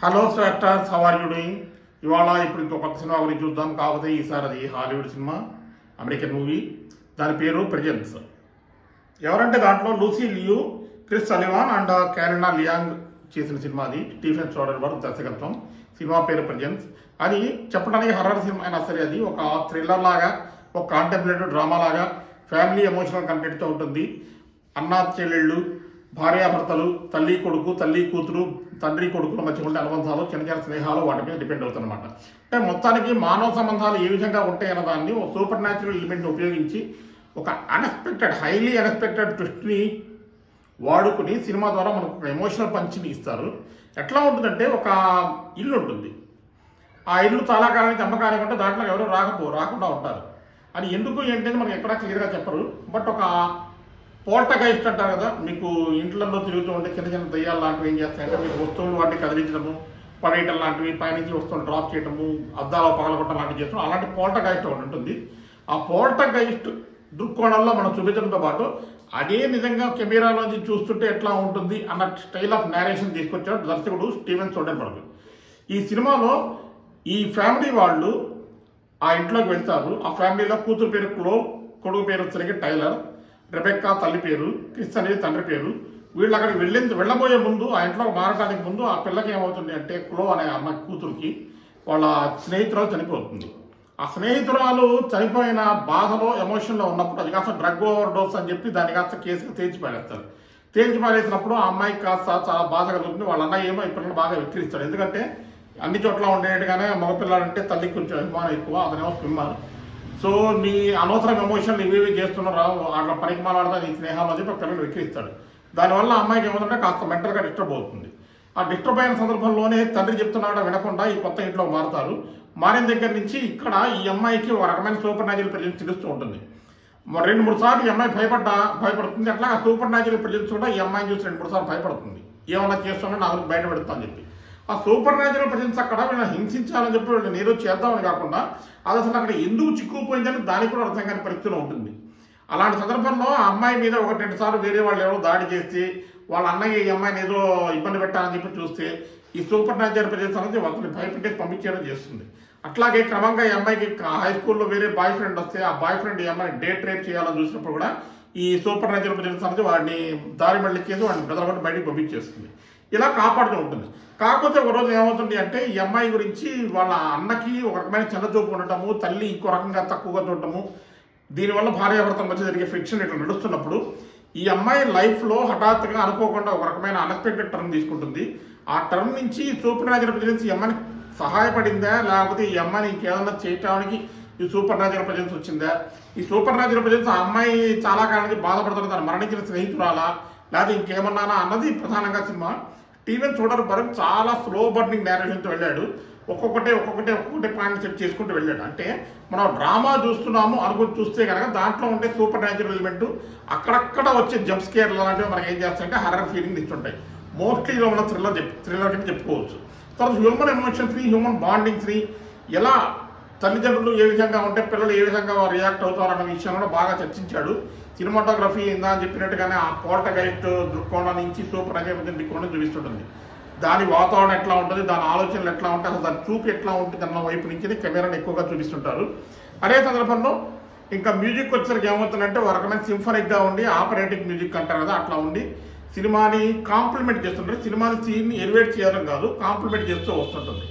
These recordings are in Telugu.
Hello stars, how are you doing? ఇవాళ ఇప్పుడు ఇంకో కొత్త సినిమా గురించి చూద్దాం. కాకపోతే ఈసారి అది హాలీవుడ్ సినిమా, అమెరికన్ మూవీ. దాని పేరు ప్రెజెన్స్. ఎవరంటే దాంట్లో Lucy Liu, Chris Sullivan and Callina Liang చేసిన సినిమా. అది స్టీఫెన్ సోడర్బర్గ్ దర్శకత్వం. సినిమా పేరు ప్రెజెన్స్. అది చెప్పడానికి హర్రర్ సినిమా అయినా సరే అది ఒక థ్రిల్లర్ లాగా, ఒక కాంటెంప్లేటివ్ డ్రామా లాగా ఫ్యామిలీ ఎమోషనల్ కంటెంట్తో ఉంటుంది. అన్నా చెల్లెళ్ళు, భార్యాభర్తలు, తల్లి కొడుకు, తల్లి కూతురు, తండ్రి కొడుకుల మధ్య ఉండే అనుబంధాలు, చిన్న చిన్న స్నేహాలు వాటి మీద డిపెండ్ అవుతుందన్నమాట. అంటే మొత్తానికి మానవ సంబంధాలు ఏ విధంగా ఉంటాయన్న దాన్ని ఒక సూపర్ న్యాచురల్ ఎలిమెంట్ని ఉపయోగించి ఒక హైలీ అన్ఎక్స్పెక్టెడ్ ట్విస్ట్ని వాడుకుని సినిమా ద్వారా మనకు ఒక ఎమోషనల్ పంచ్ని ఇస్తారు. ఎట్లా ఉంటుందంటే ఒక ఇల్లు ఉంటుంది. ఆ ఇల్లు చాలా కాలానికి అమ్మకానికి ఉంటే దాంట్లో ఎవరో రాకుండా ఉంటారు. అది ఎందుకు ఏంటంటే మనకి ఎక్కడా క్లియర్గా చెప్పరు. బట్ ఒక పోల్టర్గైస్ట్ అంటారు కదా, మీకు ఇంట్లలో తిరుగుతూ ఉంటే చిన్న చిన్న దయ్యాలు లాంటివి ఏం చేస్తాయంటే మీకు వస్తువులు వాటిని కదిలించడము, పడేయటం లాంటివి, పైనుంచి వస్తువులు డ్రాప్ చేయడము, అద్దాలు పగలగొట్టడం లాంటివి చేస్తాం. అలాంటి పోల్టర్గైస్ట్ ఒకటి ఉంటుంది. ఆ పోల్టర్గైస్ట్ దృక్కోణంలో మనం చూపించడంతో పాటు అదే నిజంగా కెమెరాలోంచి చూస్తుంటే ఎట్లా ఉంటుంది అన్న స్టైల్ ఆఫ్ నేరేషన్ తీసుకొచ్చాడు దర్శకుడు స్టీవెన్ సోడర్బర్గ్. ఈ సినిమాలో ఈ ఫ్యామిలీ వాళ్ళు ఆ ఇంట్లోకి వెళ్తారు. ఆ ఫ్యామిలీలో కూతురు పేరు క్లో, కొడుకు పేరు వచ్చరికి టైలర్, రెబెక్కా తల్లి పేరు, క్రిస్ అనేది తండ్రి పేరు. వీళ్ళు అక్కడికి వెళ్ళబోయే ముందు, ఆ ఇంట్లో మారడానికి ముందు ఆ పిల్లకి ఏమవుతుంది అంటే క్లో అనే అమ్మాయి కూతురికి వాళ్ళ స్నేహితురాలు చనిపోతుంది. ఆ స్నేహితురాలు చనిపోయిన బాధలో, ఎమోషన్లో ఉన్నప్పుడు అది కాస్త డ్రగ్ ఓవర్ డోస్ అని చెప్పి దాన్ని కాస్త కేసుగా తేల్చి పారేస్తారు. తేల్చి పారేసినప్పుడు ఆ అమ్మాయికి కాస్త చాలా బాధ కలుగుతుంది. వాళ్ళ అన్నయ్య ఏమో ఈ పిల్లలు బాగా వెక్కిరిస్తాడు. ఎందుకంటే అన్ని చోట్ల ఉండేట్టుగానే మగపిల్లాడంటే తల్లికి కొంచెం అభిమానం ఎక్కువ. అతనేమో స్విమ్మర్. సో నీ అనవసరం ఎమోషన్ ఇవి చేస్తున్నావు, అట్లా పనికి మాట్లాడతా నీ స్నేహం అని చెప్పి పిల్లలు వెక్కిరిస్తాడు. దానివల్ల అమ్మాయికి ఏమవుతుంటే కాస్త మెంటల్గా డిస్టర్బ్ అవుతుంది. ఆ డిస్టర్బ్ అయిన సందర్భంలోనే తండ్రి చెప్తున్నాడు వినకుండా ఈ కొత్త ఇంట్లో మారుతారు. మారిన దగ్గర నుంచి ఇక్కడ ఈ అమ్మాయికి ఒక రకమైన సూపర్ న్యాచురల్ ప్రెజెన్స్ తెలుస్తూ ఉంటుంది. 2-3 సార్లు ఈ అమ్మాయి భయపడుతుంది. అట్లా సూపర్ న్యాచురల్ ప్రెజెన్స్ కూడా ఈ అమ్మాయిని చూసి 2-3 సార్లు భయపడుతుంది. ఏమన్నా చేస్తున్నా నాకు బయట పెడతా అని చెప్పి. ఆ సూపర్ న్యాచురల్ ప్రెజెన్స్ అక్కడ వీళ్ళని హింసించాలని చెప్పి వీళ్ళని ఏదో చేద్దామని కాకుండా అది అసలు అక్కడ ఎందుకు చిక్కుకుపోయిందని దానికి కూడా అర్థం కాని పరిస్థితిలో ఉంటుంది. అలాంటి సందర్భంలో ఆ అమ్మాయి మీద 1-2 సార్లు వేరే వాళ్ళు ఎవరో దాడి చేసి వాళ్ళ అన్నయ్య ఈ అమ్మాయిని ఏదో ఇబ్బంది పెట్టాలని చెప్పి చూస్తే ఈ సూపర్ న్యాచురల్ ప్రెజెన్స్ అనేది వాళ్ళని భయపెట్టేసి పంపించేయడం చేస్తుంది. అట్లాగే క్రమంగా ఈ అమ్మాయికి హై స్కూల్లో వేరే బాయ్ ఫ్రెండ్ వస్తే ఆ బాయ్ ఫ్రెండ్ ఈ అమ్మాయిని డేట్ రేప్ చేయాలని చూసినప్పుడు కూడా ఈ సూపర్ న్యాచురల్ ప్రెజెన్స్ అనేది వాడిని దారి మళ్ళిచ్చేసి వాడిని బెదరగొట్టి బయటికి పంపించేస్తుంది. ఇలా కాపాడుతూ ఉంటుంది. కాకపోతే ఒకరోజు ఏమవుతుంది అంటే ఈ అమ్మాయి గురించి వాళ్ళ అన్నకి ఒక రకమైన చిన్నచూపు ఉండటము, తల్లి ఇంకో రకంగా తక్కువగా చూడటము, దీనివల్ల భార్యాభర్తల మధ్య జరిగే ఫ్రిక్షన్ ఇట్లా నడుస్తున్నప్పుడు ఈ అమ్మాయి లైఫ్లో హఠాత్తుగా అనుకోకుండా ఒక రకమైన అన్ఎక్స్పెక్టెడ్ టర్న్ తీసుకుంటుంది. ఆ టర్న్ నుంచి సూపర్ న్యాచురల్ ప్రెజెన్స్ ఈ అమ్మాయిని సహాయపడిందా, లేకపోతే ఈ అమ్మాయిని ఇంకేదన్నా చేయటానికి ఈ సూపర్ న్యాచురల్ ప్రెజెన్స్ వచ్చిందా? ఈ సూపర్ న్యాచురల్ ప్రెజెన్స్ ఆ అమ్మాయి చాలా కాలానికి బాధపడుతున్న తను మరణించిన స్నేహితురాలా, లేకపోతే ఇంకేమన్నానా అన్నది ప్రధానంగా సినిమా. స్టీవెన్ సోడర్బర్గ్ చాలా స్లో బర్నింగ్ నేరేషన్తో వెళ్ళాడు. ఒక్కొక్కటి పాయింట్ సెట్ చేసుకుంటూ వెళ్ళాడు. అంటే మనం డ్రామా చూస్తున్నాము అనుకుని చూస్తే కనుక దాంట్లో ఉండే సూపర్ న్యాచురల్ ఎలిమెంట్ అక్కడక్కడ వచ్చే జంప్ స్కేర్ లాంటివి మనకి ఏం చేస్తాయంటే హర్రర్ ఫీలింగ్ ఇస్తుంటాయి. మోస్ట్లీ ఇలా ఉన్న థ్రిల్లర్ కింద చెప్పుకోవచ్చు. తర్వాత హ్యూమన్ ఎమోషన్స్ని, హ్యూమన్ బాండింగ్స్ని, ఎలా తల్లిదండ్రులు ఏ విధంగా ఉంటే పిల్లలు ఏ విధంగా రియాక్ట్ అవుతారు అన్న విషయంలో బాగా చర్చించాడు. సినిమాటోగ్రఫీ ఇందా చెప్పినట్టుగానే ఆ పోల్టర్గైస్ట్ దృక్కోణం నుంచి సూపర్ న్యాచురల్ దృక్కోణం చూపిస్తుంటుంది. దాని వాతావరణం ఎట్లా ఉంటుంది, దాని ఆలోచనలు ఎట్లా ఉంటాయి, అసలు దాని చూపు ఎట్లా ఉంటుంది అన్న వైపు నుంచి కెమెరాని ఎక్కువగా చూపిస్తుంటారు. అదే సందర్భంలో ఇంకా మ్యూజిక్ వచ్చేసరికి ఏమవుతుందంటే ఒక రకమైన సింఫనిక్గా ఉండి ఆపరేటింగ్ మ్యూజిక్ అంటారు కదా, అట్లా ఉండి సినిమాని కాంప్లిమెంట్ చేస్తుంటారు. సినిమాని సీన్ని ఎలివేట్ చేయడం కాదు, కాంప్లిమెంట్ చేస్తూ వస్తుంటుంది.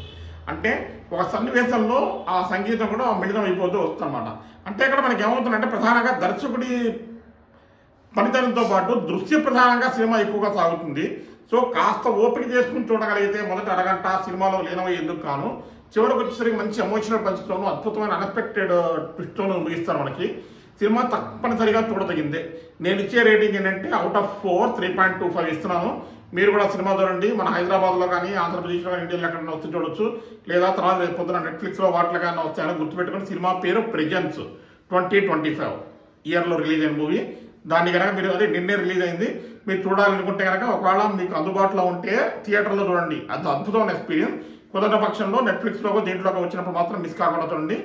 అంటే ఒక సన్నివేశంలో ఆ సంగీతం కూడా మిళితం అయిపోతూ వస్తుందన్నమాట. అంటే ఇక్కడ మనకి ఏమవుతుందంటే ప్రధానంగా దర్శకుడి పనితనంతో పాటు దృశ్య ప్రధానంగా సినిమా ఎక్కువగా సాగుతుంది. సో కాస్త ఓపిక చేసుకుని చూడగలిగితే మొదటి అరగంట సినిమాలో లీనమై ఎందుకు కాను, చివరికి వచ్చేసరికి మంచి ఎమోషనల్ పంచుతోనూ అద్భుతమైన అన్ఎక్స్పెక్టెడ్ ట్విస్ట్తోనూ ముగిస్తారు. మనకి సినిమా తప్పనిసరిగా చూడదగిందే. నేను ఇచ్చే రేటింగ్ ఏంటంటే అవుట్ ఆఫ్ 4 3.25 ఇస్తున్నాను. మీరు కూడా సినిమా చూడండి. మన హైదరాబాద్లో కానీ, ఆంధ్రప్రదేశ్లో కానీ, ఇండియాలో ఎక్కడైనా వస్తే చూడొచ్చు. లేదా తర్వాత రేపు పొద్దున నెట్ఫ్లిక్స్లో వాటిలో కానీ వస్తాయని గుర్తుపెట్టుకుని సినిమా పేరు ప్రెజెన్స్ 2025 ఇయర్లో రిలీజ్ అయిన మూవీ. దాన్ని కనుక మీరు అదే నిన్నే రిలీజ్ అయింది, మీరు చూడాలనుకుంటే కనుక ఒకవేళ మీకు అందుబాటులో ఉంటే థియేటర్లో చూడండి. అది అద్భుతమైన ఎక్స్పీరియన్స్. కుదరని పక్షంలో నెట్ఫ్లిక్స్లో దీంట్లోకి వచ్చినప్పుడు మాత్రం మిస్ కాకుండా చూడండి.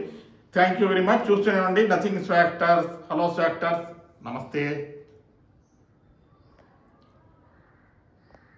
Thank you very much. చూస్తూనే ఉండండి నథింగ్ స్వాక్టర్స్. హలో స్వాక్టర్స్, నమస్తే.